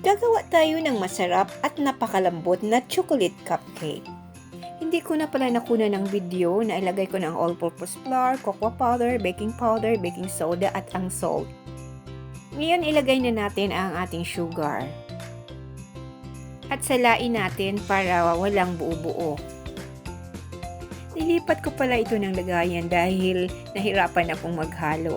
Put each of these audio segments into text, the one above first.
Gagawa tayo ng masarap at napakalambot na chocolate cupcake. Hindi ko na pala nakuna ng video na ilagay ko ng all-purpose flour, cocoa powder, baking soda at ang salt. Ngayon ilagay na natin ang ating sugar. At salain natin para walang buo-buo. Nilipat ko pala ito ng lagayan dahil nahirapan akong maghalo.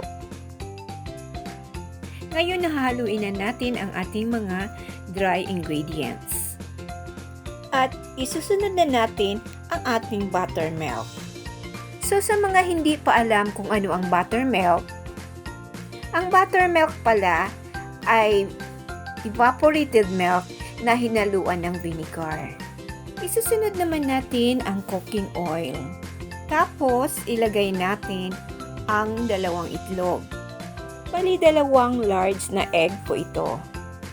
Ngayon nahaluin na natin ang ating mga dry ingredients. At isusunod na natin ang ating buttermilk. So sa mga hindi pa alam kung ano ang buttermilk pala ay evaporated milk na hinaluan ng vinegar. Isusunod naman natin ang cooking oil. Tapos ilagay natin ang 2 itlog. Bali 2 large na egg po ito.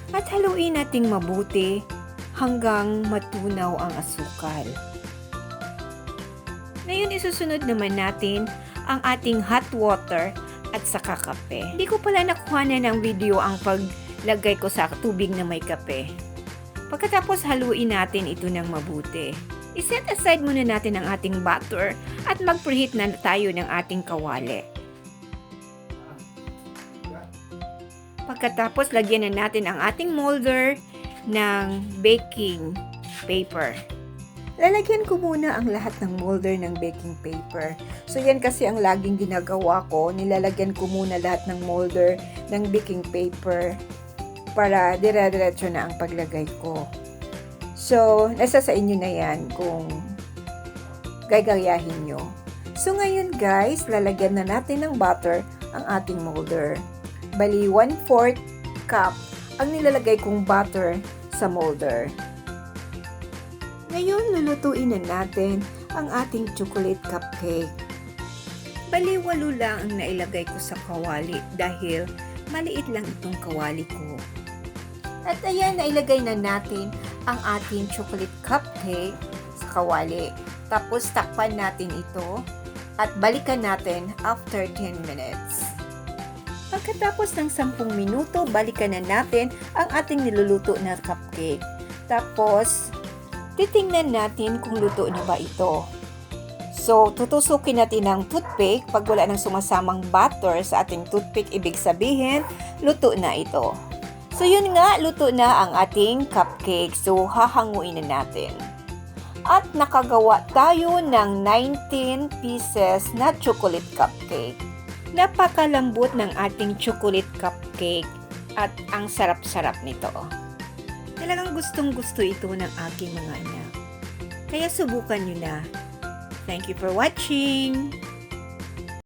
At haluin nating mabuti hanggang matunaw ang asukal. Ngayon isusunod naman natin ang ating hot water at saka kape. Hindi ko pala nakuha na ng video ang paglagay ko sa tubig na may kape. Pagkatapos haluin natin ito ng mabuti. I-set aside muna natin ang ating butter at mag-preheat na tayo ng ating kawali. Pagkatapos lagyan na natin ang ating molder ng baking paper. Lalagyan ko muna ang lahat ng molder ng baking paper. So yan kasi ang laging ginagawa ko, nilalagyan ko muna lahat ng molder ng baking paper para dire-diretso na ang paglagay ko. So, nasa sa inyo na yan kung gagayahin nyo. So ngayon guys, lalagyan na natin ng butter ang ating molder. Bali 1/4 cup ang nilalagay kong butter sa molder. Ngayon, lulutuin na natin ang ating chocolate cupcake. Bali 8 lang ang nailagay ko sa kawali dahil maliit lang itong kawali ko. At ayan, nailagay na natin ang ating chocolate cupcake sa kawali. Tapos takpan natin ito at balikan natin after 10 minutes. Pagkatapos ng 10 minuto, balikan na natin ang ating niluluto na cupcake. Tapos, titingnan natin kung luto na ba ito. So, tutusukin natin ng toothpick. Pag wala nang sumasamang butter sa ating toothpick, ibig sabihin, luto na ito. So, yun nga, luto na ang ating cupcake. So, hahanguin na natin. At nakagawa tayo ng 19 pieces na chocolate cupcake. Napakalambot ng ating chocolate cupcake at ang sarap-sarap nito. Talagang gustong-gusto ito ng aking mga anak. Kaya subukan nyo na. Thank you for watching!